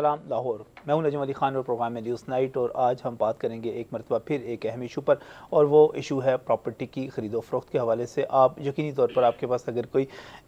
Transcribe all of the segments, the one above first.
सलाम लाहौर, मैं हूं नजम अली खान और प्रोग्राम में न्यूज़ नाइट। और आज हम बात करेंगे एक मरतबा फिर एक अहम इशू पर, और वो इशू है प्रॉपर्टी की ख़रीदो फ़रोख्त के हवाले से। आप यकीनी तौर पर आपके पास अगर कोई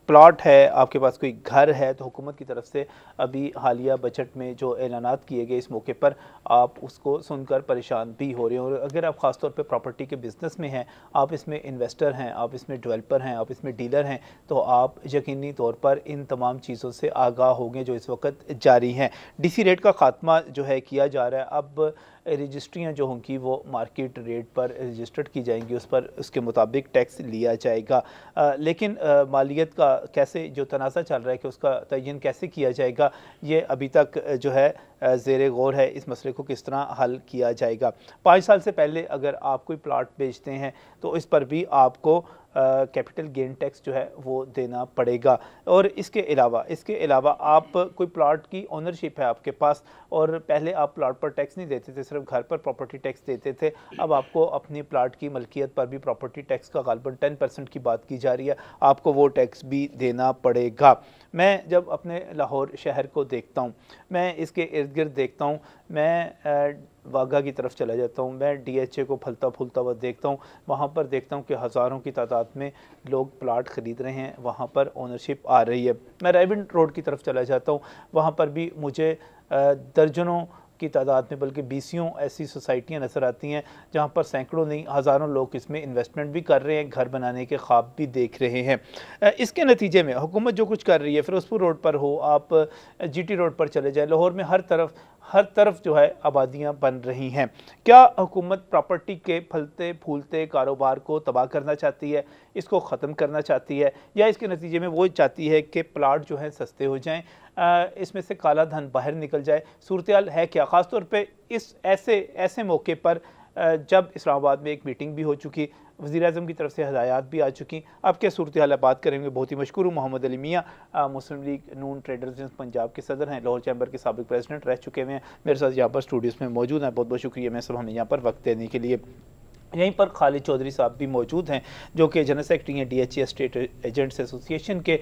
प्लॉट है, आपके पास कोई घर है, तो हुकूमत की तरफ से अभी हालिया बजट में जो ऐलानात किए गए इस मौके पर आप उसको सुनकर परेशान भी हो रहे हैं। और अगर आप ख़ास तौर पर प्रॉपर्टी के बिज़नेस में हैं, आप इसमें इन्वेस्टर हैं, आप इसमें डेवलपर हैं, आप इसमें डीलर हैं, तो आप यकीनी तौर पर इन तमाम चीज़ों से आगाह होंगे जो इस वक्त जारी हैं। डीसी रेट का खात्मा जो है किया जा रहा है। अब रजिस्ट्रियाँ जो होंगी वो मार्केट रेट पर रजिस्टर्ड की जाएंगी, उस पर उसके मुताबिक टैक्स लिया जाएगा। लेकिन मालियत का कैसे जो तनाज़ा चल रहा है कि उसका तयन कैसे किया जाएगा, ये अभी तक जो है ज़ेरे गौर है। इस मसले को किस तरह हल किया जाएगा। 5 साल से पहले अगर आप कोई प्लाट बेचते हैं तो इस पर भी आपको कैपिटल गेन टैक्स जो है वो देना पड़ेगा। और इसके अलावा आप कोई प्लाट की ओनरशिप है आपके पास, और पहले आप प्लाट पर टैक्स नहीं देते थे, सिर्फ घर पर प्रॉपर्टी टैक्स देते थे। अब आपको अपनी प्लाट की मलकियत पर भी प्रॉपर्टी टैक्स का गालबन 10% की बात की जा रही है, आपको वो टैक्स भी देना पड़ेगा। मैं जब अपने लाहौर शहर को देखता हूँ, मैं इसके इर्द गिर्द देखता हूँ, मैं वाघा की तरफ चला जाता हूँ, मैं DHA को फलता फूलता हुआ देखता हूँ, वहाँ पर देखता हूँ कि हज़ारों की तादाद में लोग प्लाट ख़रीद रहे हैं, वहाँ पर ओनरशिप आ रही है। मैं रायविंड रोड की तरफ चला जाता हूँ, वहाँ पर भी मुझे दर्जनों की तादाद में बल्कि 20 ऐसी सोसाइटियाँ नज़र आती हैं जहाँ पर सैकड़ों नहीं हज़ारों लोग इसमें इन्वेस्टमेंट भी कर रहे हैं, घर बनाने के ख्वाब भी देख रहे हैं। इसके नतीजे में हुकूमत जो कुछ कर रही है, फिरोजपुर रोड पर हो, आप GT रोड पर चले जाए, लाहौर में हर तरफ जो है आबादियाँ बन रही हैं। क्या हुकूमत प्रॉपर्टी के फलते फूलते कारोबार को तबाह करना चाहती है, इसको ख़त्म करना चाहती है, या इसके नतीजे में वो चाहती है कि प्लाट जो है सस्ते हो जाएं, इसमें से काला धन बाहर निकल जाए? सूरत-ए-हाल है क्या, ख़ास तौर पे इस ऐसे मौके पर जब इस्लामाबाद में एक मीटिंग भी हो चुकी, वज़ीर-ए-आज़म की तरफ से हदायत भी आ चुकी। अब क्या सूरत-ए-हाल बात करेंगे। बहुत ही मशकूर हूँ मोहम्मद अली मियाँ, मुस्लिम लीग नून ट्रेडर्स पंजाब के सदर हैं, लाहौर चैम्बर के साबिक प्रेसिडेंट रह चुके हुए हैं, मेरे साथ यहाँ पर स्टूडियोज़ में मौजूद हैं। बहुत बहुत शुक्रिया मैं सब हमें यहाँ पर वक्त देने के लिए। यहीं पर खालिद चौधरी साहब भी मौजूद हैं जो कि जनरल सेक्रेटरी हैं DHA स्टेट एजेंट्स एसोसिएशन के।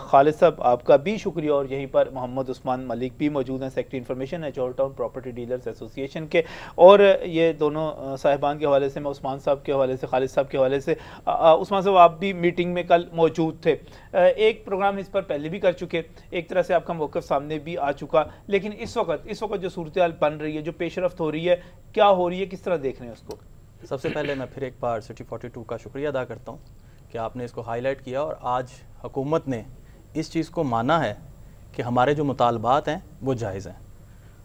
खालिद साहब आपका भी शुक्रिया। और यहीं पर मोहम्मद उस्मान मलिक भी मौजूद हैं, सेक्रेटरी इन्फॉर्मेशन है George town property dealers association के। और ये दोनों साहिबान के हवाले से, मैं उस्मान साहब के हवाले से, खालिद साहब के हवाले से, उस्मान साहब आप भी मीटिंग में कल मौजूद थे, एक प्रोग्राम इस पर पहले भी कर चुके, एक तरह से आपका मौक़िफ़ सामने भी आ चुका। लेकिन इस वक्त जो सूरत-ए-हाल बन रही है, जो पेशरफ्त हो रही है, क्या हो रही है, किस तरह देख रहे हैं उसको? सबसे पहले मैं फिर एक बार सिटी 42 का शुक्रिया अदा करता हूँ कि आपने इसको हाईलाइट किया और आज हुकूमत ने इस चीज़ को माना है कि हमारे जो मुतालबात हैं वो जायज़ हैं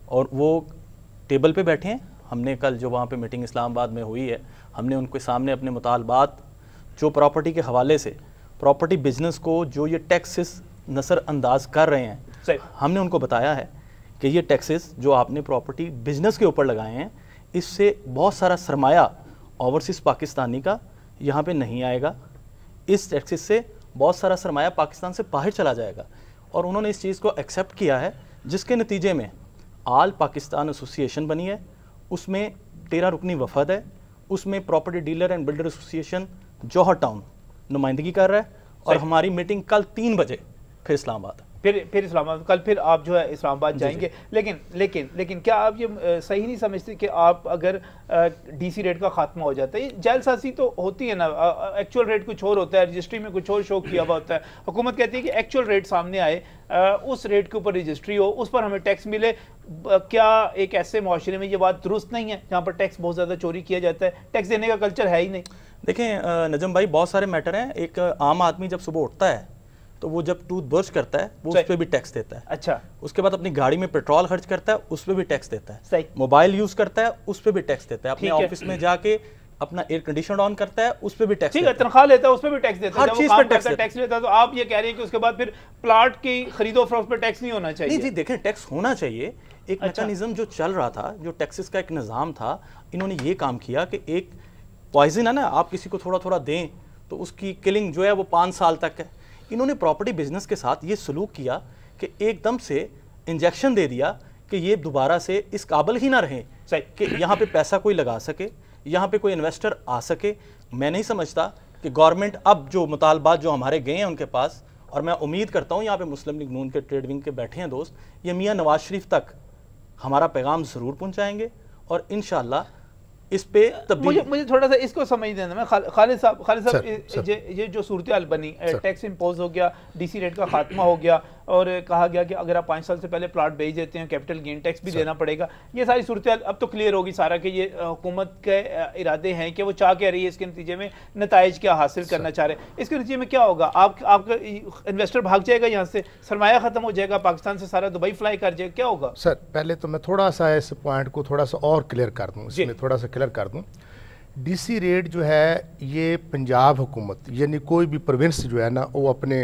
और वो टेबल पे बैठे हैं। हमने कल जो वहाँ पे मीटिंग इस्लामाबाद में हुई है, हमने उनके सामने अपने मुतालबात जो प्रॉपर्टी के हवाले से प्रॉपर्टी बिजनेस को जो ये टैक्सेस नज़रअंदाज कर रहे हैं, हमने उनको बताया है कि ये टैक्सेस जो आपने प्रॉपर्टी बिजनेस के ऊपर लगाए हैं, इससे बहुत सारा सरमाया ओवरसीज़ पाकिस्तानी का यहाँ पे नहीं आएगा। इस टैक्सेस से बहुत सारा सरमाया पाकिस्तान से बाहर चला जाएगा और उन्होंने इस चीज़ को एक्सेप्ट किया है, जिसके नतीजे में आल पाकिस्तान एसोसिएशन बनी है, उसमें 13 रुकनी वफद है, उसमें property dealer and builder association Johar Town नुमाइंदगी कर रहा है और हमारी मीटिंग कल 3 बजे फिर इस्लामाबाद फिर इस्लामाबाद कल फिर आप जो है इस्लामाबाद जाएंगे। लेकिन क्या आप ये सही नहीं समझते कि आप अगर DC रेट का खात्मा हो जाता है, जालसाजी तो होती है ना, एक्चुअल रेट कुछ और होता है, रजिस्ट्री में कुछ और शो किया हुआ होता है, हुकूमत कहती है कि एक्चुअल रेट सामने आए, उस रेट के ऊपर रजिस्ट्री हो, उस पर हमें टैक्स मिले। क्या एक ऐसे माशरे में ये बात दुरुस्त नहीं है जहाँ पर टैक्स बहुत ज़्यादा चोरी किया जाता है, टैक्स देने का कल्चर है ही नहीं? देखें नजम भाई, बहुत सारे मैटर हैं। एक आम आदमी जब सुबह उठता है तो वो जब टूथ ब्रश करता है वो उस पर भी टैक्स देता है। अच्छा। उसके बाद अपनी गाड़ी में पेट्रोल खर्च करता है, उस पर भी टैक्स देता है। सही। मोबाइल यूज करता है, उस पर भी टैक्स देता है। अपने ऑफिस में जाके अपना एयर कंडीशनर ऑन करता है, उस पर भी टैक्स देता है। तनख्वाह लेता है, उस पर भी टैक्स देता है। हर चीज पर टैक्स लेता है। तो आप ये कह रहे हैं कि उसके बाद फिर प्लाट की खरीदो फरोख्त पर टैक्स नहीं होना चाहिए? नहीं जी, देखें टैक्स होना चाहिए। एक मैकेनिज्म जो चल रहा था, जो टैक्सेस का एक निज़ाम था, इन्होंने ये काम किया कि एक पॉइजन है ना, आप किसी को थोड़ा थोड़ा दें तो उसकी किलिंग जो है वो 5 साल तक है। इन्होंने प्रॉपर्टी बिजनेस के साथ ये सलूक किया कि एकदम से इंजेक्शन दे दिया कि ये दोबारा से इस काबिल ही ना रहें कि यहाँ पे पैसा कोई लगा सके, यहाँ पे कोई इन्वेस्टर आ सके। मैं नहीं समझता कि गवर्नमेंट अब जो मुतालबात जो हमारे गए हैं उनके पास, और मैं उम्मीद करता हूँ यहाँ पे मुस्लिम लीग नून के ट्रेड विंग के बैठे हैं दोस्त, ये मियाँ नवाज शरीफ तक हमारा पैगाम ज़रूर पहुँचाएंगे और इंशाअल्लाह इस पे मुझे थोड़ा सा इसको समझ देना। मैं खालिद साहब ये जो सूरत हाल बनी, टैक्स इम्पोज हो गया, डीसी रेट का खात्मा हो गया और कहा गया कि अगर आप 5 साल से पहले प्लाट बेच देते हैं कैपिटल गेन टैक्स भी देना पड़ेगा, ये सारी सूरत हाल अब तो क्लियर होगी सारा कि ये हुकूमत के इरादे हैं कि वो चाह क्या रही है, इसके नतीजे में नताइज क्या हासिल करना चाह रहे हैं, इसके नतीजे में क्या होगा? आपका इन्वेस्टर भाग जाएगा, यहाँ से सरमाया खत्म हो जाएगा, पाकिस्तान से सारा दुबई फ्लाई कर जाएगा, क्या होगा? सर पहले तो मैं थोड़ा सा इस पॉइंट को थोड़ा सा और क्लियर कर दूँ, इसमें थोड़ा सा क्लियर कर दूँ। डीसी रेट जो है ये पंजाब हुकूमत यानी कोई भी प्रोविंस जो है ना वो अपने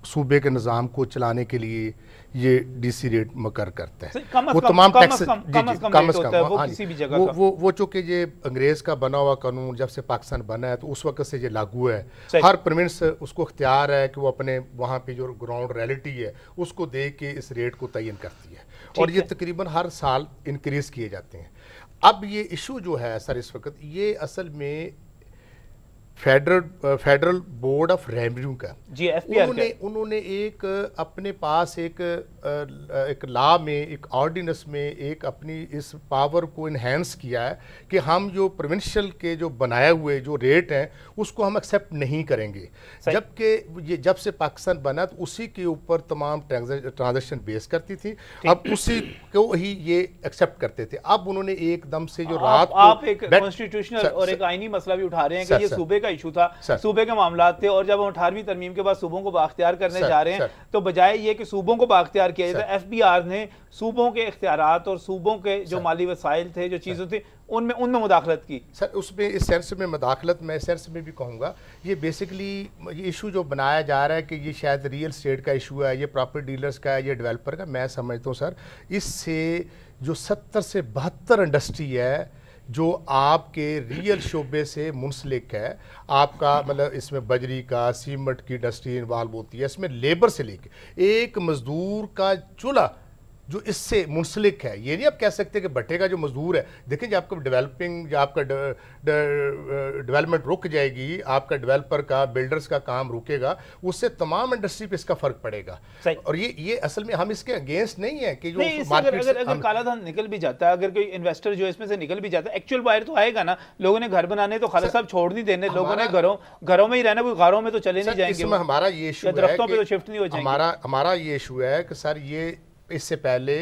सूबे के निज़ाम को चलाने के लिए ये डीसी रेट मुकर करता है। वो तमाम टैक्स वो चूँकि ये अंग्रेज़ का बना हुआ कानून जब से पाकिस्तान बना है तो उस वक्त से ये लागू है। हर प्रोविंस उसको इख्तियार है कि वो अपने वहाँ पे जो ग्राउंड रियलिटी है उसको देख के इस रेट को तयन करती है और ये तकरीबन हर साल इंक्रीज़ किए जाते हैं। अब ये इशू जो है सर इस वक्त ये असल में फेडरल बोर्ड ऑफ रेवेन्यू का जी उन्होंने एक अपने पास एक लॉ में एक ऑर्डिनेंस में एक अपनी इस पावर को इन्हेंस किया है कि हम जो प्रोविंशियल के जो बनाए हुए जो रेट हैं उसको हम एक्सेप्ट नहीं करेंगे, जबकि ये जब से पाकिस्तान बना तो उसी के ऊपर तमाम ट्रांजैक्शन बेस करती थी, अब उसी को ही ये एक्सेप्ट करते थे। अब उन्होंने एकदम से जो रात आप एक कॉन्स्टिट्यूशनल और एक आईनी मसला भी उठा रहे हैं कि ये सूबे का इशू था, सूबे के मामला थे और जब हम 18वीं तरमीम के बाद सूबों को बाख्तियार करने जा रहे हैं तो बजाय ये कि सूबों को बाख्तियार किया जाए, FBR ने सूबों के इख्तियारात और सूबों के जो माली वसाइल थे, जो चीज़ें थी, उनमें मुदाखलत की। सर उसमें इस सेंस में मुदाखलत मैं इस सेंस में भी कहूँगा ये बेसिकली ये इशू जो बनाया जा रहा है कि ये शायद रियल स्टेट का इशू है, ये प्रॉपर्टी डीलर्स का है, ये डेवलपर का, मैं समझता हूँ सर इससे जो 70 से 72 इंडस्ट्री है जो आपके रियल शोबे से मुंसलिक है, आपका मतलब इसमें बजरी का सीमेंट की इंडस्ट्री इन्वॉल्व होती है, इसमें लेबर से लेके एक मजदूर का चूल्हा जो इससे मुंसलिक है। ये नहीं आप कह सकते कि भट्टे का जो मजदूर है, देखें जब आपका डेवलपिंग या आपका डेवलपमेंट रुक जाएगी, आपका डेवलपर का बिल्डर्स का काम रुकेगा, उससे तमाम इंडस्ट्री पे इसका फर्क पड़ेगा। और ये असल में हम इसके अगेंस्ट नहीं है कि जो अगर काला धन निकल भी जाता है, अगर कोई इन्वेस्टर जो इसमें से निकल भी जाता है, एक्चुअल बायर तो आएगा ना, लोगों ने घर बनाने तो खालिद साहब छोड़ नहीं देने, लोगों ने घरों में ही रहना, कोई घरों में तो चले नहीं जाएंगे, हमारा ये इशू दरख्तों पे तो शिफ्ट नहीं हो जाएंगे। हमारा ये इशू है कि सर ये इससे पहले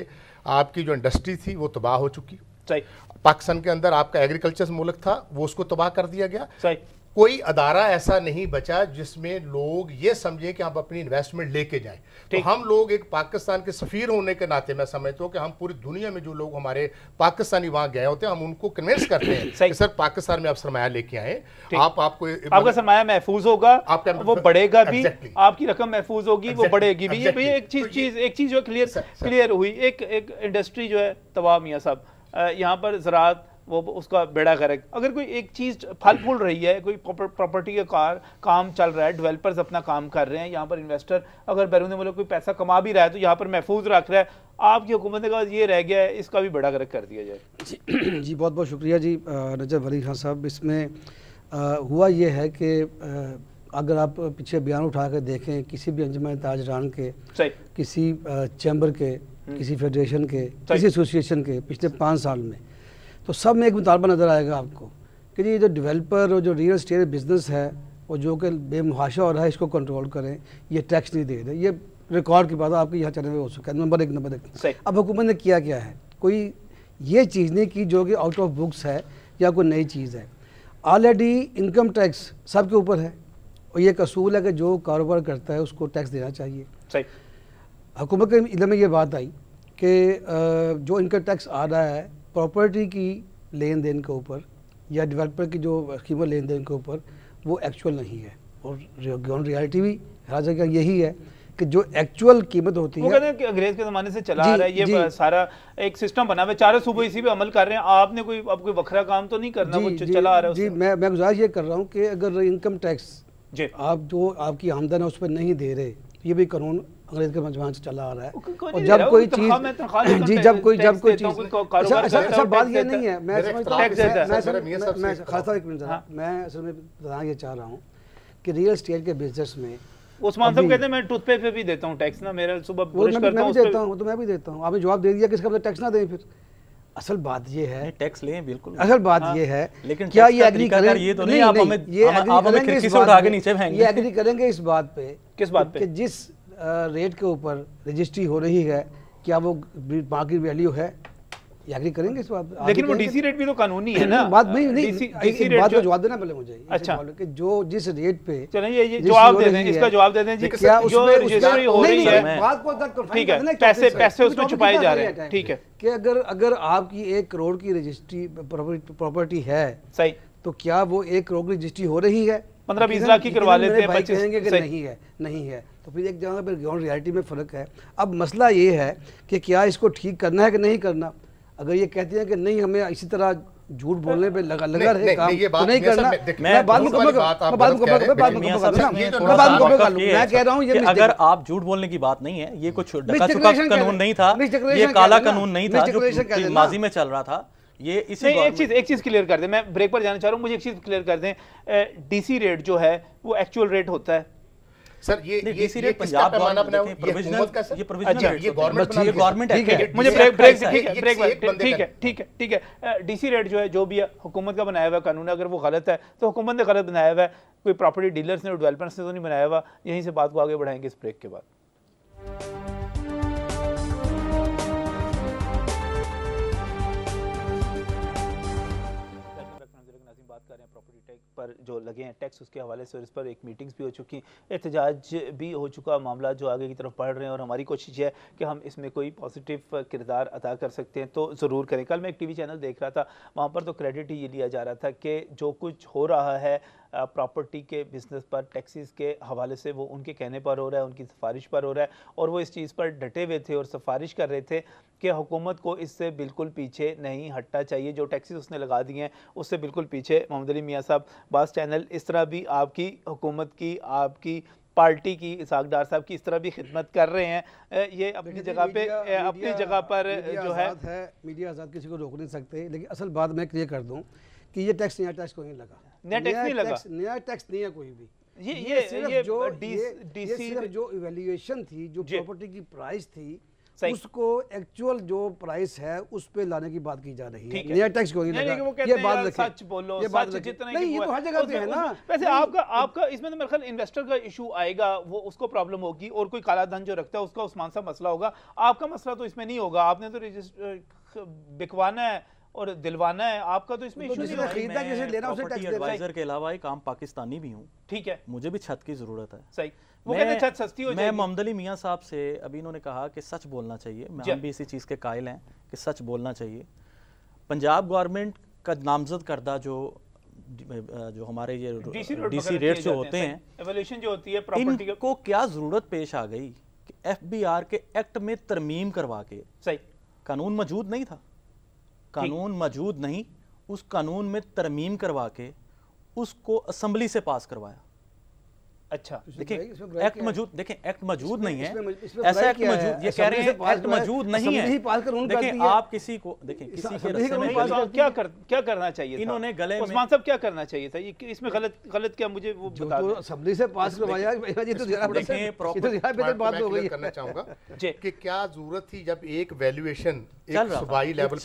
आपकी जो इंडस्ट्री थी वो तबाह हो चुकी। सही। पाकिस्तान के अंदर आपका एग्रीकल्चर मुल्क था वो उसको तबाह कर दिया गया। सही। कोई अदारा ऐसा नहीं बचा जिसमें लोग ये समझे कि हम अपनी इन्वेस्टमेंट लेके जाएं। तो हम लोग एक पाकिस्तान के सफीर होने के नाते मैं समझता हूँ कि हम पूरी दुनिया में जो लोग हमारे पाकिस्तानी वहां गए होते हैं हम उनको कन्विंस करते हैं कि सर पाकिस्तान में आप सरमाया लेके आए, आपका सरमाया महफूज होगा, वो बढ़ेगा भी, आपकी रकम महफूज होगी, वो बढ़ेगी भी। ये एक चीज जो क्लियर हुई, एक इंडस्ट्री जो है तबाह मियां साहब, यहाँ पर ज़राअत वो उसका बेड़ा गर्क। अगर कोई एक चीज़ फल फूल रही है, कोई प्रॉपर्टी का काम चल रहा है, डेवलपर्स अपना काम कर रहे हैं, यहाँ पर इन्वेस्टर अगर बैरून मुल्क कोई पैसा कमा भी रहा है तो यहाँ पर महफूज रख रहा है, आपकी हुकूमत के बाद ये रह गया है, इसका भी बेड़ा गर्क कर दिया जाए। जी बहुत बहुत शुक्रिया जी रजब अली खान साहब। इसमें हुआ ये है कि अगर आप पीछे बयान उठा कर देखें किसी भी अंजुमन ताजरान के, किसी चैम्बर के, किसी फेडरेशन के, किसी एसोसिएशन के पिछले 5 साल में, तो सब में एक मुतालबा नज़र आएगा आपको कि ये जो डेवलपर और जो रियल एस्टेट बिजनेस है और जो कि बेमुहाशा हो रहा है इसको कंट्रोल करें, ये टैक्स नहीं दे रहे। ये रिकॉर्ड की बात है आपके यहाँ चैनल में हो सका है, नंबर एक। अब हुकूमत ने किया क्या है, कोई ये चीज़ नहीं की जो कि आउट ऑफ बुक्स है या कोई नई चीज़ है। ऑलरेडी इनकम टैक्स सबके ऊपर है और ये कसूल है कि जो कारोबार करता है उसको टैक्स देना चाहिए। सही। हुकूमत के इल्म में ये बात आई कि जो इनकम टैक्स आ रहा है प्रॉपर्टी की लेन देन के ऊपर या डेवलपर की जो कीमत लेन देन के ऊपर, वो एक्चुअल नहीं है। और ग्राउंड रियलिटी भी हर जगह यही है कि जो एक्चुअल कीमत होती है, वो कहते हैं कि अंग्रेज के ज़माने से चला आ रहा है, ये सारा एक सिस्टम बना हुआ है, चारों सूबे इसी पे अमल कर रहे हैं, आपने अब कोई वखरा काम तो नहीं करना, वो चला आ रहा है। जी मैं गुजारिश ये कर रहा हूँ कि अगर इनकम टैक्स आप जो आपकी आमदन है उस पर नहीं दे रहे, ये भी कानून अंग्रेज के मजबान से चला आ रहा है। और जब कोई चीज जी जब कोई चीज बात ये नहीं है, मैं असल में बताना ये चाह रहा हूँ कि रियल एस्टेट के बिजनेस में उस्मान साहब कहते हैं मैं टूथपेस्ट पे भी देता हूँ टैक्स ना, मेरा सुबह ब्रश करता हूँ, तो मैं भी देता हूँ। आपने जवाब दे दिया कि इसका मतलब टैक्स ना दें। फिर असल बात ये है, टैक्स लें बिल्कुल, असल बात ये है, लेकिन क्या ये एग्री करें? ये तो नहीं आप हमें खिड़की से उठा के नीचे फेंक, ये एग्री करेंगे इस बात पे, किस बात पे, कि जिस रेट के ऊपर रजिस्ट्री हो रही है क्या वो मार्केट वैल्यू है? एग्री करेंगे इस बात पे? लेकिन वो डीसी रेट भी तो कानूनी है ना। बात नहीं, डीसी रेट का जवाब देना पहले मुझे। अच्छा, कि जो जिस रेट पे, चलें ये जवाब दे दें, इसका जवाब दे दें जी, क्या जो रजिस्ट्री हो रही है, बात को तक ठीक है, पैसे उसमें छुपाए जा रहे हैं, ठीक है, कि अगर आपकी 1 करोड़ की रजिस्ट्री प्रॉपर्टी है, सही, तो क्या वो 1 करोड़ की रजिस्ट्री हो रही है? 15-20 लाख की करवा लेते हैं, 25 कहेंगे कि नहीं है, तो फिर एक जगह पर ग्राउंड रियलिटी में फ़र्क है। अब मसला ये है कि क्या इसको ठीक करना है कि नहीं करना। अगर ये कहते हैं कि नहीं हमें इसी तरह झूठ बोलने पे लगा रहे काम, तो नहीं करना। मैं बात मैं कह रहा हूँ ये अगर आप झूठ बोलने की बात नहीं है, ये कुछ डका-चुका कानून नहीं था, ये काला कानून नहीं था जो माजी में चल रहा था। ये इसी एक चीज क्लियर कर दें, मैं ब्रेक पर जाना चाह रहा हूँ, मुझे एक चीज क्लियर कर दें, डीसी रेट जो है वो एक्चुअल रेट होता है सर? ये रेट पंजाब गवर्नमेंट ये प्रोविजनल का सर, ये प्रोविजनल, ये गवर्नमेंट ठीक है। मुझे ब्रेक ठीक है, डीसी रेट जो है, जो भी हुकूमत का बनाया हुआ कानून है, अगर वो गलत है तो हुकूमत ने गलत बनाया हुआ है, कोई प्रॉपर्टी डीलर्स ने और डेवलपर्स ने तो नहीं बनाया हुआ। यहीं से बात को आगे बढ़ाएंगे इस ब्रेक के बाद। बात कर रहे हैं प्रॉपर्टी टैक्स पर जो लगे हैं टैक्स, उसके हवाले से, और इस पर एक मीटिंग्स भी हो चुकी, एहतजाज भी हो चुका, मामला जो आगे की तरफ बढ़ रहे हैं, और हमारी कोशिश है कि हम इसमें कोई पॉजिटिव किरदार अदा कर सकते हैं तो ज़रूर करें। कल मैं एक टीवी चैनल देख रहा था, वहाँ पर तो क्रेडिट ही ये लिया जा रहा था कि जो कुछ हो रहा है प्रॉपर्टी के बिज़नेस पर टैक्सेस के हवाले से वो उनके कहने पर हो रहा है, उनकी सिफारिश पर हो रहा है, और वो इस चीज़ पर डटे हुए थे और सिफारिश कर रहे थे कि हुकूमत को इससे बिल्कुल पीछे नहीं हटना चाहिए, जो टैक्सेस उसने लगा दिए हैं उससे बिल्कुल पीछे। मोहम्मद अली मियाँ साहब, बास चैनल इस तरह भी आपकी हुकूमत की, आपकी पार्टी की, इसहाक डार साहब की इस तरह भी खिदमत कर रहे हैं, ये अपनी जगह पे, अपनी जगह पर जो है मीडिया आज़ाद, किसी को रोक नहीं सकते। लेकिन असल बात मैं क्लियर कर दूं कि ये टैक्स नया टैक्स कोई नहीं लगा, नया टैक्स नहीं लगा, नया टैक्स नहीं है कोई भी। ये जो इवैल्यूएशन थी, जो प्रॉपर्टी की प्राइस थी, उसको एक्चुअल जो प्राइस है उस पे लाने की बात की जा रही है। नया टैक्स क्यों नहीं लगा? ये बात सच बोलो, ये बात जितना नहीं, ये तो हर जगह पे है ना। वैसे आपका इसमें तो मेरे ख्याल इन्वेस्टर का इशू आएगा, वो उसको प्रॉब्लम होगी, और कोई काला धन जो रखता है उसका उस्मान सा मसला होगा। आपका मसला तो इसमें नहीं होगा, आपने तो रजिस्टर बिकवाना है और दिलवाना है, आपका तो इसमें इशू नहीं है। खरीदा जैसे लेना उसे टैक्स देना। एडवाइजर के अलावा एक आम पाकिस्तानी भी हूँ, ठीक है, मुझे भी छत की जरूरत है। सही, वो कहते हैं छत सस्ती हो जाएगी। मैं मोहम्मद अली मियाँ साहब से, अभी इन्होंने कहा कि सच बोलना चाहिए, हम भी इसी चीज़ के कायल हैं कि सच बोलना चाहिए। पंजाब गवर्नमेंट का नामजद करदा जो हमारे ये डीसी रेट जो होते हैं, एवल्यूशन जो होती है प्रॉपर्टी को, क्या ज़रूरत पेश आ गई कि FBR के एक्ट में तरमीम करवा के, सही, कानून मौजूद नहीं था, कानून मौजूद नहीं, उस कानून में तरमीम करवा के उसको असेंबली से पास करवाया। अच्छा, देखिए एक्ट मौजूद, देखें एक्ट मौजूद नहीं है, ऐसा एक्ट मौजूद, ये कह रहे हैं एक्ट मौजूद नहीं है। देखिए आप किसी को, देखिए किसी के रस्ते में क्या करना चाहिए, इन्होंने गले में, उस्मान साहब क्या करना चाहिए था, ये इसमें गलत क्या, मुझे वो बता दो। असेंबली से पास करवाया, ये तो बात हो गई। करना चाहूंगा कि क्या जरूरत थी जब एक वैल्यूएशन एक सूबाई लेवल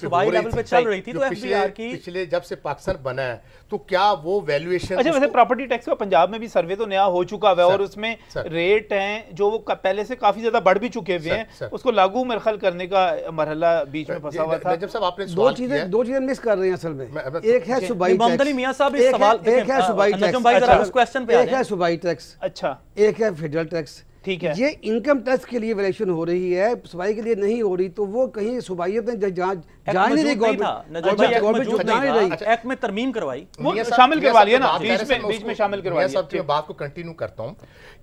पे चल रही थी, तो FBR की पिछले जब से पाकिस्तान बना है, तो क्या वो वैल्यूएशन, अच्छा वैसे प्रॉपर्टी टैक्स का पंजाब में भी सर्वे तो नया हो चुका है, और उसमें रेट हैं जो वो पहले से काफी ज्यादा बढ़ भी चुके हुए हैं, उसको लागू मेरे ख्याल करने का मरहला बीच में फंसा हुआ था। जब सब आपने दो चीजें मिस कर रहे हैं असल में। एक है सूबाई टैक्स, मियां साहब इस सवाल, एक है सूबाई टैक्स, क्वेश्चन पे एक है सूबाई टैक्स, अच्छा एक है फेडरल टैक्स, ठीक है। ये इनकम टैक्स के लिए वैल्यूएशन हो रही है, सूबाई के लिए नहीं हो रही, तो वो कहीं सूबाइयत में जा नहीं रही, गवर्नमेंट एक्ट में तरमीम करवाई, वो शामिल करवा लिया ना, बीच में शामिल करवा लिया। मैं बात को कंटिन्यू करता हूं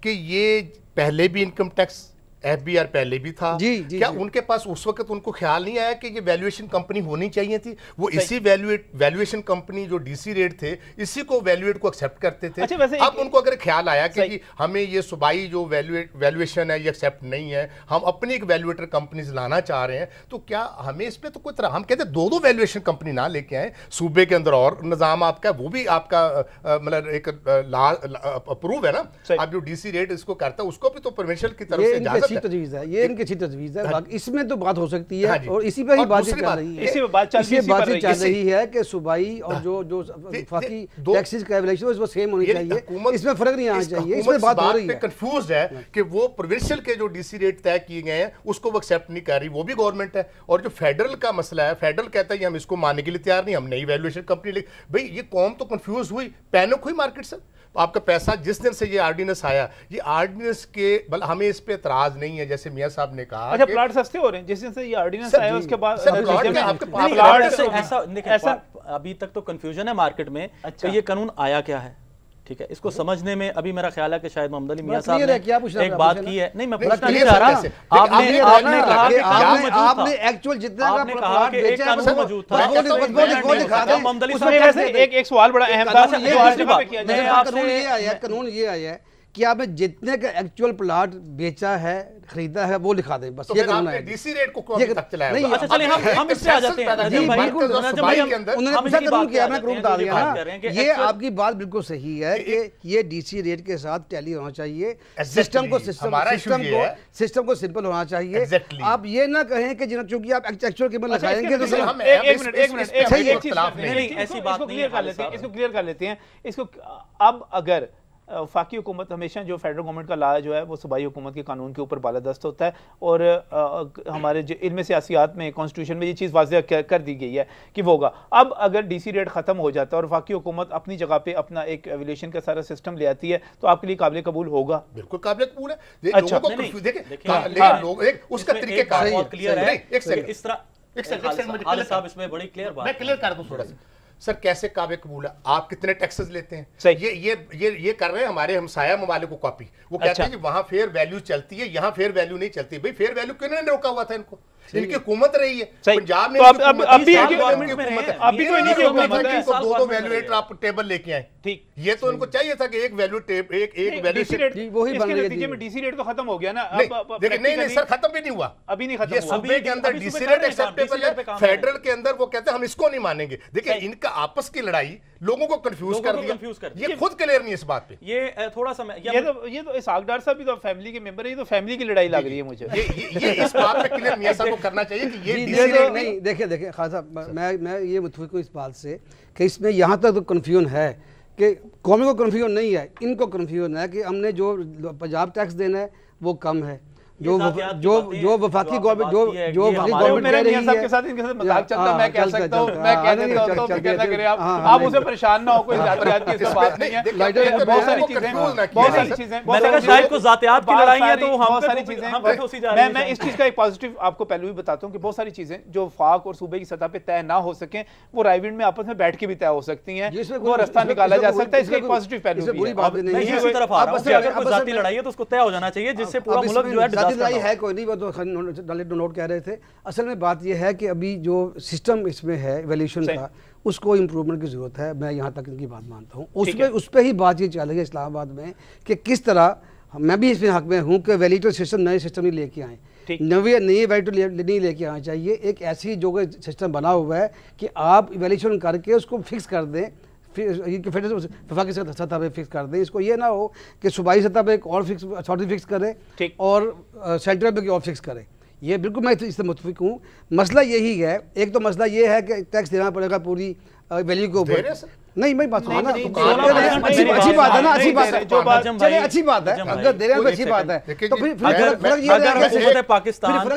कि ये पहले भी इनकम टैक्स FBR पहले भी था। क्या जी। उनके पास उस वक्त उनको ख्याल नहीं आया कि ये वैल्यूएशन कंपनी होनी चाहिए थी? वो इसी वैल्यूएशन कंपनी जो डीसी रेट थे इसी को वैल्यूएट को एक्सेप्ट करते थे। अच्छा, अब उनको अगर ख्याल आया कि हमें ये सूबाई जो वैल्यूएशन है ये एक्सेप्ट नहीं है, हम अपनी एक वैल्यूएटर कंपनीज लाना चाह रहे हैं, तो क्या हमें इस पे तो कोई तरह हम कहते दो वैल्यूएशन कंपनी ना लेके आए, सूबे के अंदर और निजाम आपका वो भी आपका मतलब एक अप्रूव है ना, आप जो डीसी रेट इसको करता है उसको भी तो प्रोविंशियल की तरफ से इजाजत है। ये इनकी अच्छी तजवीज़ है, इसमें तो बात हो सकती है और इसी पे ही बात चल रही है, चल रही है कि सूबाई और जो वफाकी टैक्सेस का एवल्यूएशन वो सेम होनी चाहिए, इसमें फर्क नहीं आना चाहिए। इसमें बात हो रही है, कंफ्यूज है कि वो प्रोविंशियल के जो डीसी रेट तय किए गए हैं उसको वो एक्सेप्ट नहीं कर रही, वो भी गवर्नमेंट है। और जो फेडरल का मसला है, फेडरल कहता है हम इसको मानने के लिए तैयार नहीं, हम नई वैल्यूएशन कंपनी ले। भाई ये कौम तो कंफ्यूज हुई, पैनिक हुई मार्केट से। आपका पैसा जिस दिन से ये आर्डिनेंस आया, ये आर्डिनेंस के हमें इस पे एतराज नहीं है, जैसे मियां साहब ने कहा। अच्छा, प्लाट सस्ते हो रहे हैं जिस दिन से ये आर्डिनेंस आया उसके बाद ऐसा अभी तक तो कंफ्यूजन है मार्केट में कि ये कानून आया क्या है। ठीक है, इसको समझने में अभी मेरा ख्याल है कि शायद मोहम्मद अली मियां साहब ने एक बात की है। नहीं, मैं पूछना नहीं चाह रहा, आपने कहा कि आपने एक्चुअल जितना का प्लॉट बेचा है वो मौजूद था, वो दिखा दें। मोहम्मद अली साहब एक सवाल बड़ा अहम था जो हर जगह पे किया जाए। कानून ये आया है कि आपने जितने का एक्चुअल प्लॉट बेचा है, खरीदा है, वो लिखा दें, बस। तो ये कानून है। डीसी रेट को कौन तक चलाया? नहीं, अच्छा चलिए हम इस पे आ जाते हैं। उन्होंने कानून किया, मैं कानून बता दिया ना। ये आपकी बात बिल्कुल सही है कि ये डीसी रेट के साथ टैली होना चाहिए, सिस्टम को सिंपल होना चाहिए। आप ये ना कहें कि चूंकि आप एक्चुअल कीमत लगाएंगे तो ऐसी बात नहीं है। इसको क्लियर कर लेते हैं। इसको अब अगर वफाकी हुकूमत हमेशा जो फेडरल गवर्नमेंट का ला जो है वो सूबाई हुकूमत के कानून के ऊपर बालादस्त होता है, और हमारे जो इल्म सियासियात में कॉन्स्टिट्यूशन में ये चीज़ वाज़ेह कर दी गई है कि वो होगा। अब अगर डीसी रेट ख़त्म हो जाता है और वफाकी हुकूमत अपनी जगह पे अपना एक एवल्यूएशन का सारा सिस्टम ले आती है, तो आपके लिए काबिल कबूल होगा? बिल्कुल काबिल कबूल है। अच्छा, उसका तरीक़ेकार क्लियर है। इस तरह साहब इसमें बड़ी क्लियर बात, मैं क्लियर कर दूं थोड़ा सा। सर कैसे काबिल कबूल है? आप कितने टैक्सेस लेते हैं? ये कर रहे हैं हमारे हमसाया ममालिक को कॉपी। वो कहते हैं कि वहां फेयर वैल्यू चलती है, यहाँ फेयर वैल्यू नहीं चलती। भाई फेयर वैल्यू क्यों नहीं रोका हुआ था इनको? इनकी हुकूमत रही है पंजाब में, दो वैल्यूएटर आप टेबल लेके आए। ठीक, ये तो उनको चाहिए था कि एक वैल्यू डीसी रेट तो खत्म हो गया ना। नहीं सर, खत्म भी नहीं हुआ, अभी नहीं खत्म। सूबे के अंदर डीसी रेट एक्सेप्टेबल है, फेडरल के अंदर वो कहते हैं हम इसको नहीं मानेंगे। देखिए इनका आपस की लड़ाई लोगों को कंफ्यूज कर दिया, ये खुद क्लियर नहीं इस बात पे। ये थोड़ा सा ये तो इसहाक डार साहब भी तो फैमिली के मेंबर है, ये तो फैमिली की लड़ाई लग रही है मुझे। ये इस बात पे क्लियर मियां साहब को करना चाहिए कि ये नहीं। देखिए खान साहब, मैं ये मुतफिक हूं इस बात से कि इसमें यहाँ तक तो कन्फ्यूजन है कि कौमी को कन्फ्यूजन नहीं है, इनको कन्फ्यूजन है कि हमने जो पंजाब टैक्स देना है वो कम है, जो वफाकी गवर्नमेंट जो गवर्नमेंट कह रही है के साथ इनके साथ मजाक चलता है। मैं कह सकता हूं, मैं कह देता हूं तो फिक्र ना करें आप उसे परेशान ना हो, कोई ज़ातियात की बात नहीं है। बहुत सारी चीजें मैंने कहा शायद को ज़ातियात की लड़ाई है, तो हम बहुत सारी चीजें मैं इस चीज का एक पॉजिटिव आपको पहलू भी बताता हूं कि बहुत सारी चीजें जो वफाक और सूबे की सतह पे तय ना हो सकें वो रायविंड में आपस में बैठ के भी तय हो सकती हैं, वो रास्ता निकाला जा सकता है। इसका एक पॉजिटिव पहलू भी है। इसी तरफ आ रहा हूं, अगर कोई ज़ाती लड़ाई है तो उसको तय हो जाना चाहिए, जिससे पूरा मुल्क जो है है कोई नहीं। वो तो नोट कह रहे थे। असल में बात यह है कि अभी जो सिस्टम इसमें है वैल्यूएशन का, उसको इम्प्रूवमेंट की ज़रूरत है। मैं यहाँ तक इनकी बात मानता हूँ। उस पर ही बात ये चल रही है इस्लामाबाद में कि किस तरह, मैं भी इसमें हक में हूँ कि वैल्यूएटर सिस्टम नए सिस्टम नहीं लेके आए, नई वैल्यूएटर नहीं लेके आना चाहिए। एक ऐसी जो सिस्टम बना हुआ है कि आप वैल्यूएशन करके उसको फिक्स कर दें, वफाकी सतह पे फिक्स कर दें। इसको ये ना हो कि सूबाई सतह पे एक और फिक्स करें और सेंट्रल पे और फिक्स करें। ये बिल्कुल मैं इससे मुतफिक हूँ। मसला यही है, एक तो मसला ये है कि टैक्स देना पड़ेगा पूरी वैल्यू के ऊपर। नहीं मैं बात सुनो ना, अच्छी बात है ना, अच्छी बात है, चलिए अच्छी बात है, अगर दे रहे हैं तो अच्छी बात है। तो फिर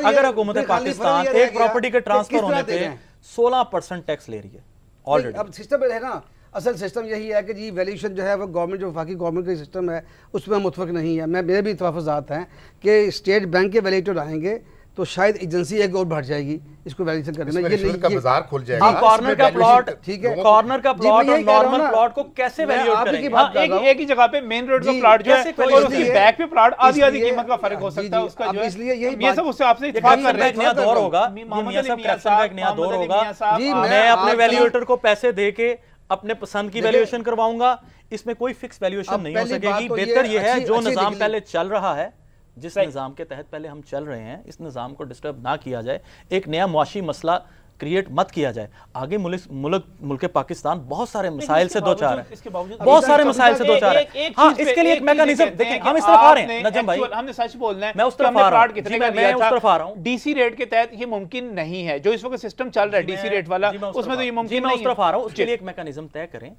अगर हुकूमत पाकिस्तान एक प्रॉपर्टी के ट्रांसफर होने पे 16% टैक्स ले रही है ऑलरेडी। अब सिस्टम है ना, असल सिस्टम यही है कि जी वैल्यूएशन जो है वो गवर्नमेंट जो वफाकी गवर्नमेंट का सिस्टम है उसमें मुतफिक नहीं है। मेरे भी इत्तफाक़ात हैं कि स्टेट बैंक के वैल्यूएटर आएंगे, तो शायद एजेंसी एक और बढ़ जाएगी इसको वैल्यूएशन करने में, ये का बाजार खुल जाएगा। आप कॉर्नर का प्लॉट, ठीक है, कॉर्नर का प्लॉट और नॉर्मल प्लॉट को कैसे वैल्यूएट करेंगे? एक ही जगह पे मेन रोड का प्लॉट जो है और उसके बैक पे प्लॉट आधी आधी कीमत का फर्क हो सकता है उसका, जो है इसलिए यही ये सब उससे आपसे इत्तेफाक कर रहे हैं। नया दौर होगा, ये सब कैप्शन का एक नया दौर होगा। मैं अपने वैल्यूएटर को पैसे देके अपने पसंद की वैल्यूएशन करवाऊंगा, इसमें कोई फिक्स वैल्यूएशन नहीं हो सकेगी। बेहतर ये है जो निजाम पहले चल रहा है, जिस निजाम के तहत पहले हम चल रहे हैं, इस निजाम को डिस्टर्ब ना किया जाए, एक नया मुआशी मसला क्रिएट मत किया जाए। आगे मुल्क पाकिस्तान बहुत सारे मसाइल से दो चार है, बहुत सारे मसाइल से दो चार है। हाँ, इसके लिए एक मैकेनिज्म देखें, हम इस तरफ आ रहे हैं नजम भाई, हमने सच बोलना है, मैं उस तरफ आ रहा हूं, डीसी रेट के तहत ये मुमकिन नहीं है, जो इस वक्त सिस्टम चल रहा है डीसी रेट वाला, उसमें तो ये मुमकिन नहीं है। मैं उस तरफ आ रहा हूं, उसके लिए एक मैकेनिज्म तय करें,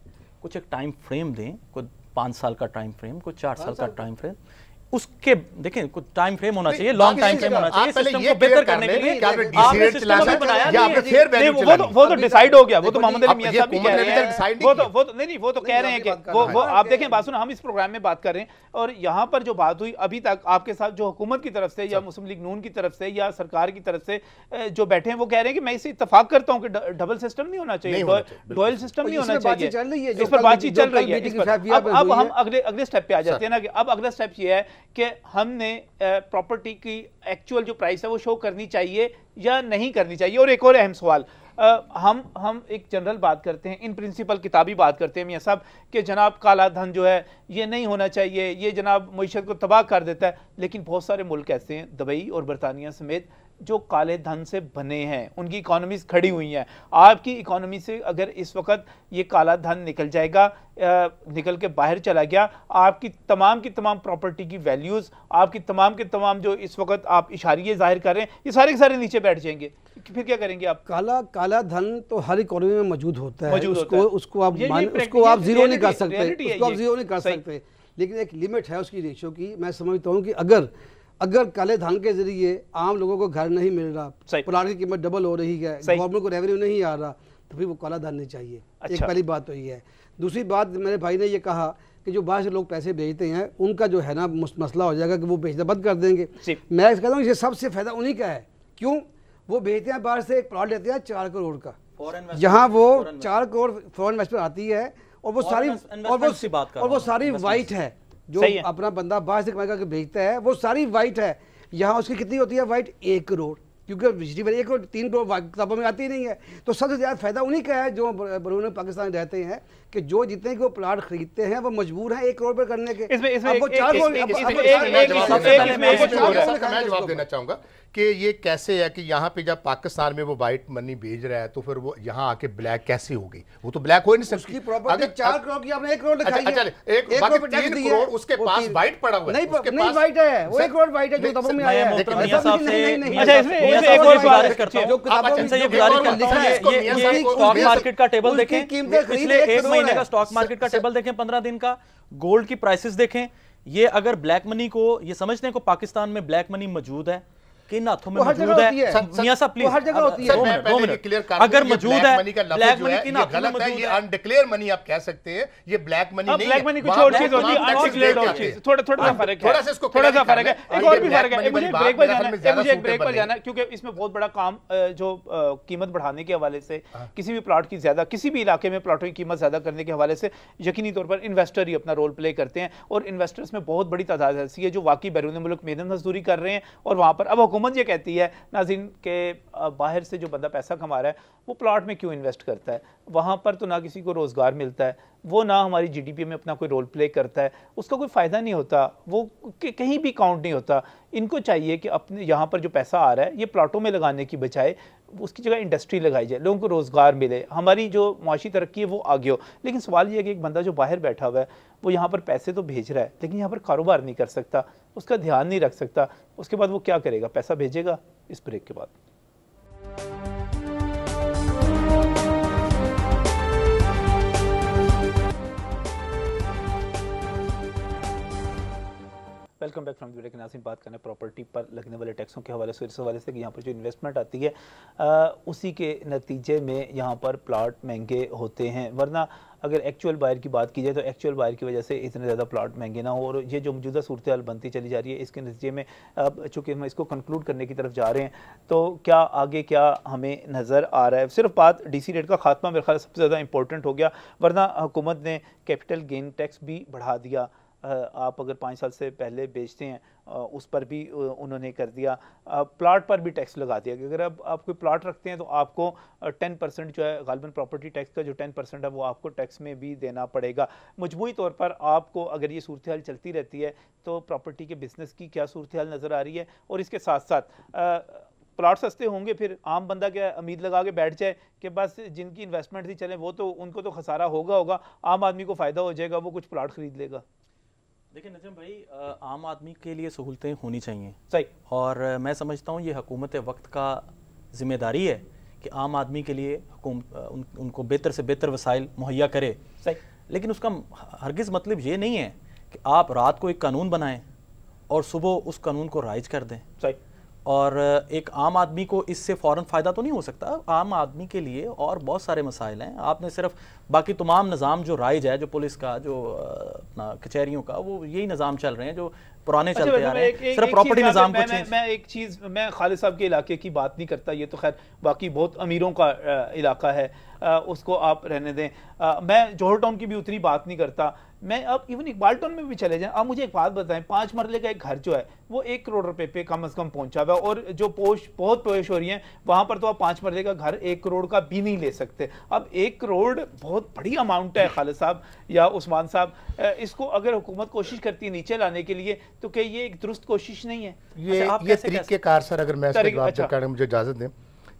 कुछ एक टाइम फ्रेम दें, कुछ 5 साल का टाइम फ्रेम, कुछ 4 साल का टाइम फ्रेम, उसके देखें कुछ टाइम फ्रेम होना चाहिए, लॉन्ग टाइम फ्रेम होना चाहिए सिस्टम को बेहतर करने के लिए। आपने सिस्टम अभी बनाया नहीं, वो तो डिसाइड हो गया, वो तो मोहम्मद अली मियां साहब भी कह रहे हैं, वो तो कह रहे हैं कि वो आप देखें बात सुनो, हम इस प्रोग्राम में बात कर रहे हैं और यहाँ पर जो बात हुई अभी तक आपके साथ जो हुकूमत की तरफ से या मुस्लिम लीग नून की तरफ से या सरकार की तरफ से जो बैठे हैं वो कह रहे हैं कि मैं इससे इत्तेफाक करता हूँ कि डबल सिस्टम नहीं होना चाहिए, डुअल सिस्टम नहीं होना चाहिए, इस पर बातचीत चल रही है। अब हम अगले स्टेप पे आ जाते हैं ना, कि अब अगला स्टेप ये है कि हमने प्रॉपर्टी की एक्चुअल जो प्राइस है वो शो करनी चाहिए या नहीं करनी चाहिए। और एक और अहम सवाल, हम एक जनरल बात करते हैं, इन प्रिंसिपल किताबी बात करते हैं मियां साहब कि जनाब काला धन जो है ये नहीं होना चाहिए, ये जनाब मईशत को तबाह कर देता है, लेकिन बहुत सारे मुल्क ऐसे हैं दुबई और बरतानिया समेत जो काले धन से बने हैं, उनकी इकोनॉमीज खड़ी हुई हैं। आपकी इकोनॉमी से अगर इस वक्त ये काला धन निकल जाएगा, निकल के बाहर चला गया, आपकी तमाम की तमाम प्रॉपर्टी की वैल्यूज़, आपकी तमाम के तमाम जो इस वक्त आप इशारिये जाहिर कर रहे हैं, ये सारे के सारे नीचे बैठ जाएंगे, फिर क्या करेंगे आप? काला धन तो हर इकोनॉमी में मौजूद होता है, उसको आप जीरो नहीं कर सकते, लेकिन एक लिमिट है उसकी रेशियो की। मैं समझता हूँ कि अगर काले धन के जरिए आम लोगों को घर नहीं मिल रहा, प्लाट की कीमत डबल हो रही है, गवर्नमेंट को रेवेन्यू नहीं आ रहा, तो फिर वो काला धन नहीं चाहिए। एक पहली बात तो ये है। दूसरी बात, मेरे भाई ने ये कहा कि जो बाहर से लोग पैसे भेजते हैं उनका जो है ना मसला हो जाएगा कि वो भेजना बंद कर देंगे। मैं कहता हूँ इसे सबसे फायदा उन्हीं का है। क्यों? वो भेजते हैं बाहर से, एक प्लॉट लेते हैं 4 करोड़ का, जहाँ वो 4 करोड़ फॉरेन इन्वेस्टमेंट आती है और वो सारी वाइट है, जो अपना बंदा बाहर से कमाएगा के भेजता है वो सारी वाइट है। यहाँ उसकी कितनी होती है वाइट? 1 करोड़, क्योंकि बिजली में 1 करोड़ 3 करोड़ किताबों में आती नहीं है। तो सबसे ज़्यादा फायदा उन्हीं का है जो बरूनी पाकिस्तान रहते हैं, कि जो जितने को प्लाट खरीदते हैं वो मजबूर हैं 1 करोड़ पर करने के। मैं जवाब देना चाहूंगा कि ये कैसे है कि यहाँ पे जब पाकिस्तान में वो वाइट मनी भेज रहा है तो फिर वो यहाँ आके ब्लैक कैसे हो गई? वो तो ब्लैक हो नहीं सकती। प्रॉपर्टी 4 करोड़ की आपने 1 करोड़ दिखाई है, 1 करोड़ उसके पास वाइट पड़ा हुआ है, नहीं वाइट है, वो 1 करोड़ वाइट है जो किताबों में आया है। स्टॉक मार्केट का टेबल देखें, पिछले 1 महीने का स्टॉक मार्केट का टेबल देखें, 15 दिन का गोल्ड की प्राइसेस देखें। ये अगर ब्लैक मनी को, ये समझते हैं को पाकिस्तान में ब्लैक मनी मौजूद है, किन हाथों में मौजूद है? मियां साहब प्लीज, हर जगह होती है। अगर मौजूद है ब्लैक मनी किन हाथों में मौजूद है? ये अनडिक्लेयर मनी आप कह सकते हैं, ये ब्लैक मनी नहीं है। ब्लैक मनी कुछ और चीज होती है, अनडिक्लेयर्ड और चीज, थोड़ा सा फर्क है, थोड़ा सा फर्क है। एक और भी फर्क है, मुझे ब्रेक पर जाना है क्योंकि इसमें बहुत बड़ा काम जो कीमत बढ़ाने के हवाले से, किसी भी प्लॉट की ज्यादा, किसी भी इलाके में प्लॉटों की कीमत ज्यादा करने के हवाले से यकीनी तौर पर इन्वेस्टर ही अपना रोल प्ले करते हैं। और इन्वेस्टर्स में बहुत बड़ी तादाद ऐसी है जो वाकई बैरून मुल्क मेहनत मजदूरी कर रहे हैं, और वहाँ पर अब हुकूमत ये कहती है नाज़रीन के बाहर से जो बंदा पैसा कमा रहा है वो प्लॉट में क्यों इन्वेस्ट करता है? वहाँ पर तो ना किसी को रोज़गार मिलता है, वो ना हमारी जीडीपी में अपना कोई रोल प्ले करता है, उसका कोई फ़ायदा नहीं होता, वो कहीं भी काउंट नहीं होता। इनको चाहिए कि अपने यहाँ पर जो पैसा आ रहा है ये प्लॉटों में लगाने की बजाय उसकी जगह इंडस्ट्री लगाई जाए, लोगों को रोज़गार मिले, हमारी जो माशी तरक्की है वो आगे हो। लेकिन सवाल ये है कि एक बंदा जो बाहर बैठा हुआ है वो यहाँ पर पैसे तो भेज रहा है लेकिन यहाँ पर कारोबार नहीं कर सकता, उसका ध्यान नहीं रख सकता, उसके बाद वो क्या करेगा? पैसा भेजेगा। इस ब्रेक के बाद वेलकम बैक फ्रॉम ब्रेक। नाज़रीन, बात करने प्रॉपर्टी पर लगने वाले टैक्सों के हवाले से, इस हवाले से कि यहाँ पर जो इन्वेस्टमेंट आती है उसी के नतीजे में यहाँ पर प्लाट महंगे होते हैं। वरना अगर एक्चुअल बायर की बात की जाए तो एक्चुअल बायर की वजह से इतने ज़्यादा प्लाट महंगे ना हो, और ये जो मौजूदा सूरत हाल बनती चली जा रही है, इसके नतीजे में अब चूँकि हम इसको कंक्लूड करने की तरफ जा रहे हैं, तो क्या आगे क्या हमें नज़र आ रहा है? सिर्फ बात डीसी रेट का खात्मा मेरे ख्याल सबसे ज़्यादा इंपॉर्टेंट हो गया, वरना हुकूमत ने कैपिटल गेन टैक्स भी बढ़ा दिया। आप अगर 5 साल से पहले बेचते हैं उस पर भी उन्होंने कर दिया, प्लाट पर भी टैक्स लगा दिया कि अगर आप कोई प्लाट रखते हैं तो आपको 10% जो है गालिबन प्रॉपर्टी टैक्स का जो 10% है वो आपको टैक्स में भी देना पड़ेगा। मजमूई तौर पर आपको अगर ये सूरत हाल चलती रहती है तो प्रॉपर्टी के बिज़नेस की क्या सूरत हाल नज़र आ रही है, और इसके साथ साथ प्लाट सस्ते होंगे, फिर आम बंदा क्या उम्मीद लगा के बैठ जाए कि बस जिनकी इन्वेस्टमेंट थी चले वो तो उनको तो खसारा होगा, आम आदमी को फ़ायदा हो जाएगा, वो कुछ प्लाट खरीद लेगा। देखिए नजम भाई, आम आदमी के लिए सहूलतें होनी चाहिए, सही, और मैं समझता हूँ ये हुकूमत वक्त का ज़िम्मेदारी है कि आम आदमी के लिए उनको बेहतर से बेहतर वसाइल मुहैया करे, सही। लेकिन उसका हरगिज़ मतलब ये नहीं है कि आप रात को एक कानून बनाएं और सुबह उस कानून को राइज कर दें, सही। और एक आम आदमी को इससे फ़ौरन फ़ायदा तो नहीं हो सकता। आम आदमी के लिए और बहुत सारे मसाइल हैं। आपने सिर्फ बाकी तमाम निज़ाम जो राइज है, जो पुलिस का, जो अपना कचहरियों का, वो यही निज़ाम चल रहे हैं जो पुराने चलते आ रहे हैं। सिर्फ प्रॉपर्टी निज़ाम को मैं एक चीज़, मैं खालिद साहब के इलाके की बात नहीं करता, ये तो खैर बाकी बहुत अमीरों का इलाका है, उसको आप रहने दें। मैं जौहर टाउन की भी उतनी बात नहीं करता, मैं अब इवन इकबाल टाउन में भी चले जाएं। आप मुझे एक बात बताएं, 5 मरले का एक घर जो है वो 1 करोड़ रुपए पे कम से कम पहुंचा हुआ है, और जो बहुत पोश हो रही हैं वहां पर तो आप 5 मरले का घर 1 करोड़ का भी नहीं ले सकते। अब 1 करोड़ बहुत बड़ी अमाउंट है खालिद साहब या उस्मान साहब, इसको अगर हुकूमत कोशिश करती है नीचे लाने के लिए तो क्या ये एक दुरुस्त कोशिश नहीं है? ये तरीकेकार सर, अगर मैं मुझे इजाजत दें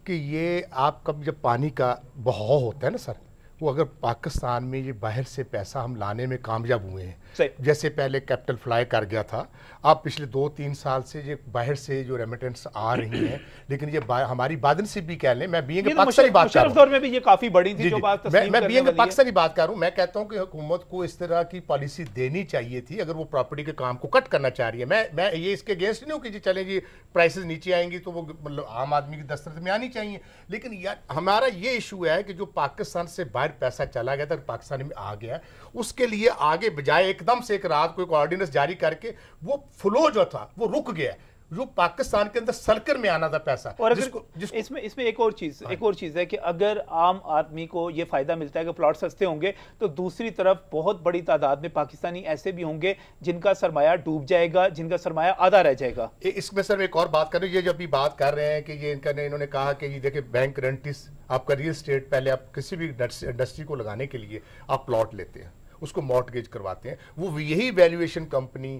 कि ये आप कब जब पानी का बहाव होता है ना सर, वो अगर पाकिस्तान में ये बाहर से पैसा हम लाने में कामयाब हुए हैं, जैसे पहले कैपिटल फ्लाई कर गया था, अब पिछले 2-3 साल से ये बाहर से जो रेमिटेंस आ रही हैं, लेकिन ये हमारी बादन से भी कह लें, मैं बीइंग ए पाकिस्तानी बात कर रहा हूं, में भी ये काफी बड़ी थी जो बात मैं बीइंग ए पाकिस्तानी बात कर रहा हूं। मैं कहता हूं कि हुकूमत को इस तरह की पॉलिसी देनी चाहिए थी अगर वो प्रॉपर्टी के काम को कट करना चाह रही है। मैं ये इसके अगेंस्ट नहीं हूं कि जी चलें जी प्राइसेस नीचे आएंगी तो वो मतलब आम आदमी की दस्तरस में आनी चाहिए, लेकिन यार हमारा ये इशू है कि जो पाकिस्तान से बाहर पैसा चला गया था, पाकिस्तान में आ गया, उसके लिए आगे बजाय एकदम से एक रात को एक ऑर्डिनेंस जारी करके वो फ्लो जो था वो रुक गया, जो पाकिस्तान के अंदर सर्कल में आना था पैसा। और इसमें एक और चीज है कि अगर आम आदमी को यह फायदा मिलता है कि प्लॉट सस्ते होंगे, तो दूसरी तरफ बहुत बड़ी तादाद में पाकिस्तानी ऐसे भी होंगे जिनका सरमाया डूब जाएगा, जिनका सरमाया आधा रह जाएगा। इसमें सर एक और बात कर रहे हैं, ये जब भी बात कर रहे हैं कि ये इन्होंने कहा कि ये देखिए बैंक रेंटिस, आपका रियल स्टेट, पहले आप किसी भी इंडस्ट्री को लगाने के लिए आप प्लॉट लेते हैं, उसको मॉर्टगेज करवाते हैं, वो यही वैल्यूएशन कंपनी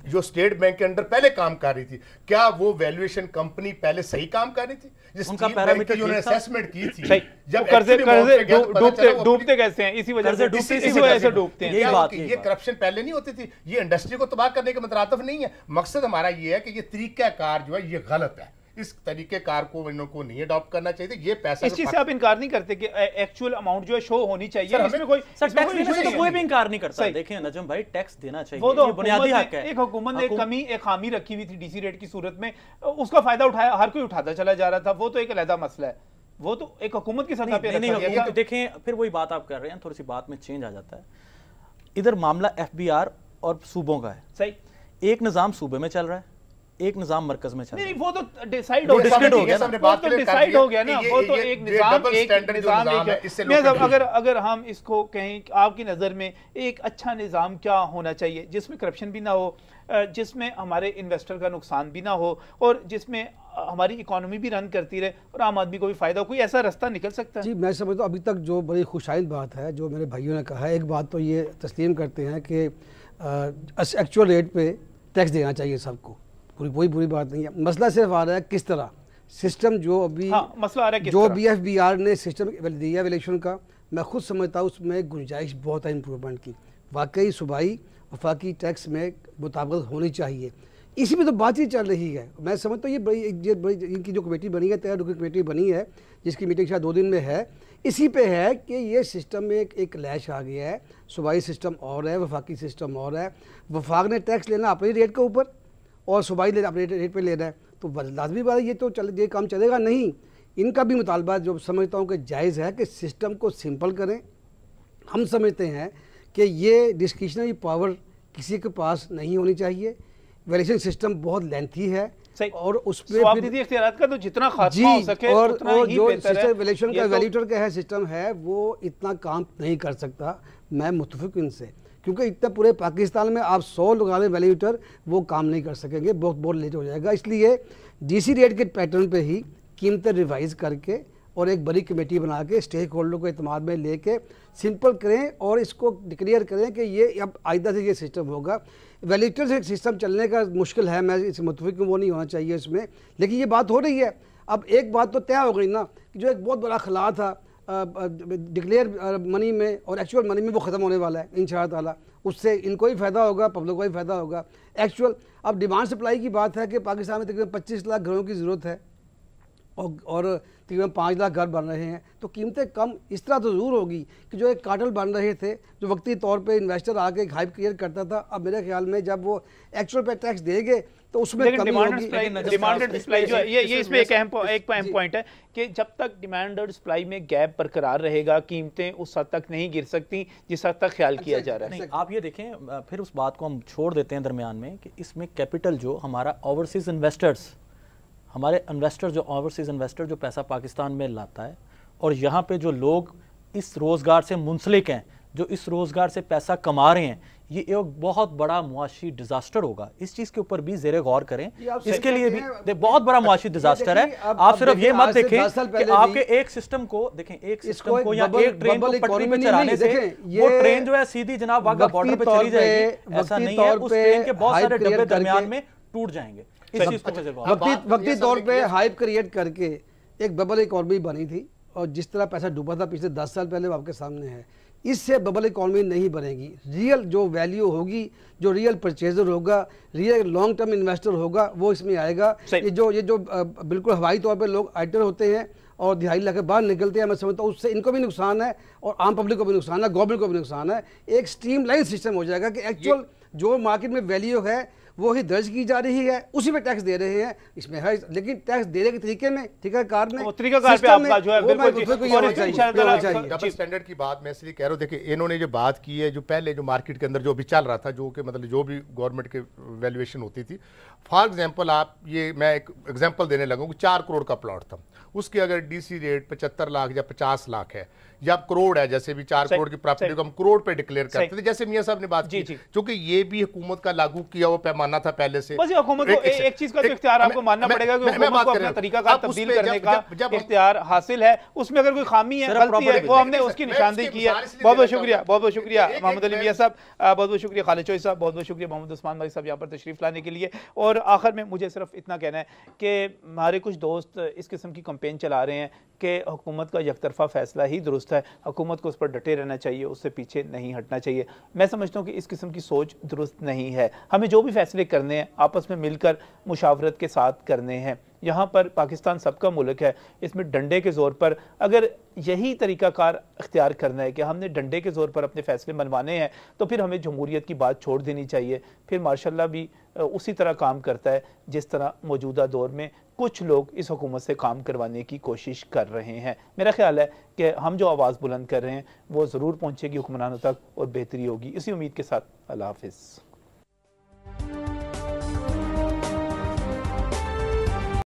जो स्टेट बैंक के अंडर पहले काम कर रही थी, क्या वो वैल्यूएशन कंपनी पहले सही काम कर रही थी? उनका पैरामीटर जो असेसमेंट की थी, जब कर्जे डूबते कैसे हैं, इसी वजह से डूबते हैं। ये करप्शन पहले नहीं होती थी, ये इंडस्ट्री को तबाह करने के मुतरातिफ नहीं है। मकसद हमारा ये है कि ये तरीकाकार जो है ये गलत है, इस तरीके कार को इनको नहीं अडॉप्ट करना चाहिए। ये पैसा, इस चीज से आप इनकार नहीं करते कि एक्चुअल अमाउंट जो है शो होनी चाहिए, इसमें कोई कोई भी इनकार नहीं करता। देखिए नजम भाई, टैक्स देना चाहिए, वो तो बुनियादी हक है। एक हुकूमत ने एक खामी रखी हुई थी डीसी रेट की सूरत में, उसका फायदा उठाया, हर कोई उठाता चला जा रहा था, वो तो एक अलग मसला है, वो तो एक हुकूमत की सतह पे रखा गया था। देखें फिर वही बात आप कर रहे हैं, थोड़ी सी बात में चेंज आ जाता है। इधर मामला FBR और सूबों का है, सही, एक निजाम सूबे में चल रहा है, एक निजाम मरकज में चल रहा है। नहीं, वो तो डिसाइड हो गया ना, वो तो एक निजाम है। अगर हम इसको कहें, आपकी नज़र में एक अच्छा निज़ाम क्या होना चाहिए जिसमें करप्शन भी ना हो, जिसमें हमारे इन्वेस्टर का नुकसान भी ना हो, और जिसमें हमारी इकोनॉमी भी रन करती रहे और आम आदमी को भी फायदा हो? कोई ऐसा रास्ता निकल सकता है? जी, मैं समझता हूँ अभी तक जो बड़ी खुशाइन बात है जो मेरे भाइयों ने कहा है, एक बात तो ये तस्लीम करते हैं कि एक्चुअल रेट पे टैक्स देना चाहिए सबको, कोई बुरी बात नहीं है। मसला सिर्फ आ रहा है किस तरह सिस्टम जो अभी मसला आ रहा है, जो BFBR ने सिस्टम दिया इलेक्शन का, मैं खुद समझता हूँ उसमें गुंजाइश बहुत है इम्प्रूवमेंट की। वाकई सूबाई वफाकी टैक्स में मुताबिक होनी चाहिए, इसी में तो बातचीत चल रही है। मैं समझता हूँ ये बड़ी इनकी जो कमेटी बनी है, 13 रुकनी कमेटी बनी है, जिसकी मीटिंग शायद 2 दिन में है, इसी पे है कि ये सिस्टम में एक लैश आ गया है। सूबाई सिस्टम और है, वफाकी सिस्टम और है। वफाक ने टैक्स लेना अपने रेट के ऊपर और सूबाई अपने रेट पे ले रहा है, तो लाजमी बात है ये काम चलेगा नहीं। इनका भी मुतालबा जो समझता हूँ कि जायज़ है कि सिस्टम को सिंपल करें हम समझते हैं कि ये डिस्क्रिशनरी पावर किसी के पास नहीं होनी चाहिए। वैल्यूएशन सिस्टम बहुत लेंथी है और उसमें का तो जितना खात्मा हो सके और उतना ही जो बेहतर है। वैल्यूएशन का वैल्यूएटर का है सिस्टम है वो इतना काम नहीं कर सकता। मैं मुत्तफिक इनसे, क्योंकि इतना पूरे पाकिस्तान में आप 100 लगाने वैल्यूएटर वो काम नहीं कर सकेंगे, बहुत लेट हो जाएगा। इसलिए डीसी रेट के पैटर्न पे ही कीमतें रिवाइज करके और एक बड़ी कमेटी बना के स्टेक होल्डर को इत्मीनान में लेके सिंपल करें और इसको डिक्लेयर करें कि ये अब आइंदा से ये सिस्टम होगा। वैल्यूएटर से सिस्टम चलने का मुश्किल है, मैं इस मुत्तफिक हूं, वो नहीं होना चाहिए इसमें, लेकिन ये बात हो रही है। अब एक बात तो तय हो गई ना कि जो एक बहुत बड़ा खला था डिक्लेयर मनी में और एक्चुअल मनी में वो ख़त्म होने वाला है इंशाअल्लाह ताला। उससे इनको ही फ़ायदा होगा, पब्लिक को ही फ़ायदा होगा। एक्चुअल अब डिमांड सप्लाई की बात है कि पाकिस्तान में तकरीबन 25 लाख घरों की ज़रूरत है और तकरीबन 5 लाख घर बन रहे हैं, तो कीमतें कम इस तरह तो ज़रूर होगी कि जो एक कार्टल बन रहे थे जो वक्ती तौर पे इन्वेस्टर आके एक हाइप क्रिएट करता था, अब मेरे ख्याल में जब वो एक्चुअल पे टैक्स देंगे तो उसमें कमी होगी। डिमांड सप्लाई जो है ये इसमें एक अहम पॉइंट है कि जब तक डिमांड और सप्लाई में गैप बरकरार रहेगा कीमतें उस हद तक नहीं गिर सकती जिस हद तक ख्याल किया जा रहा है। आप ये देखें, फिर उस बात को हम छोड़ देते हैं दरमियान में कि इसमें कैपिटल जो हमारा ओवरसीज इन्वेस्टर्स, हमारे इन्वेस्टर जो ओवरसीज इन्वेस्टर जो पैसा पाकिस्तान में लाता है और यहाँ पे जो लोग इस रोज़गार से मुंसलिक हैं, जो इस रोज़गार से पैसा कमा रहे हैं, ये एक बहुत बड़ा मुआशी डिजास्टर होगा। इस चीज़ के ऊपर भी ज़ेरे गौर करें। इसके लिए भी बहुत बड़ा मुआशी डिजास्टर है। आप सिर्फ ये मत देखें कि आपके एक सिस्टम को देखें, एक सिस्टम को या एक ट्रेन को पटरी पे चलाने से वो ट्रेन जो है सीधी जनाब वाघा बॉर्डर पे चली जाएगी, ऐसा नहीं है। उस ट्रेन के बहुत सारे डब्बे दरमियान में टूट जाएंगे। वक्ती तौर पे हाइप क्रिएट करके एक बबल इकॉनमी बनी थी और जिस तरह पैसा डूबा था पिछले 10 साल पहले वो आपके सामने है। इससे बबल इकॉनमी नहीं बनेगी। रियल जो वैल्यू होगी, जो रियल परचेजर होगा, रियल लॉन्ग टर्म इन्वेस्टर होगा, वो इसमें आएगा। ये जो बिल्कुल हवाई तौर पे लोग आइटर होते हैं और दिहाड़ी लगे बाहर निकलते हैं, मैं समझता हूँ उससे इनको भी नुकसान है और आम पब्लिक को भी नुकसान है, गवर्नमेंट को भी नुकसान है। एक स्ट्रीमलाइन सिस्टम हो जाएगा कि एक्चुअल जो मार्केट में वैल्यू है वो ही दर्ज की जा रही है, उसी पे टैक्स दे रहे हैं। इसमें है लेकिन टैक्स देने के तरीके में, तरीकाकार में, तरीकाकार पे आपका जो है डबल स्टैंडर्ड की बात मैं इसलिए कह रहा हूँ। देखिए इन्होंने जो बात की है, जो पहले जो मार्केट के अंदर जो भी चल रहा था, जो कि मतलब जो भी गवर्नमेंट के वैल्यूएशन होती थी, फॉर एग्जांपल आप ये मैं एक एग्जांपल देने लगा कि 4 करोड़ का प्लॉट था, उसकी अगर डीसी रेट 75 लाख या 50 लाख है या करोड़ है, जैसे भी 4 करोड़ की प्रॉपर्टी को हम करोड़ पे डिक्लेयर करते थे, जैसे मियां साहब ने बात की, क्योंकि ये भी हुकूमत का लागू किया हुआ पैमाना था पहले से। बस हुकूमत को एक चीज का तो इख्तियार आपको मानना पड़ेगा कि हुकूमत को अपना तरीकाकार तब्दील करने का इख्तियार हासिल है। उसमें अगर कोई खामी है, गलती है, वो हमने उसकी निशानदेही की है। बहुत बहुत शुक्रिया, बहुत बहुत शुक्रिया मोहम्मद अली मियां साहब, बहुत बहुत शुक्रिया खालिद चौधरी साहब, बहुत बहुत शुक्रिया मोहम्मद उस्मान भाई साहब यहाँ पर तशरीफ लाने के लिए। और आखिर में मुझे सिर्फ इतना कहना है कि हमारे कुछ दोस्त इस किस्म की कैंपेन चला रहे हैं कि हुकूमत का यकतरफा फैसला ही दुरुस्त है, हुकूमत को उस पर डटे रहना चाहिए, उससे पीछे नहीं हटना चाहिए। मैं समझता हूँ कि इस किस्म की सोच दुरुस्त नहीं है। हमें जो भी फैसले करने हैं आपस में मिलकर मुशावरत के साथ करने हैं। यहाँ पर पाकिस्तान सबका मुल्क है, इसमें डंडे के ज़ोर पर अगर यही तरीकाकार इख्तियार करना है कि हमने डंडे के ज़ोर पर अपने फैसले मनवाने हैं, तो फिर हमें जमहूरियत की बात छोड़ देनी चाहिए। फिर माशाल्लाह भी उसी तरह काम करता है जिस तरह मौजूदा दौर में कुछ लोग इस हुकूमत से काम करवाने की कोशिश कर रहे हैं। मेरा ख्याल है कि हम जो आवाज़ बुलंद कर रहे हैं वो ज़रूर पहुँचेगी हुक्मरानों तक और बेहतरी होगी। इसी उम्मीद के साथ अल्लाह हाफ़िज़।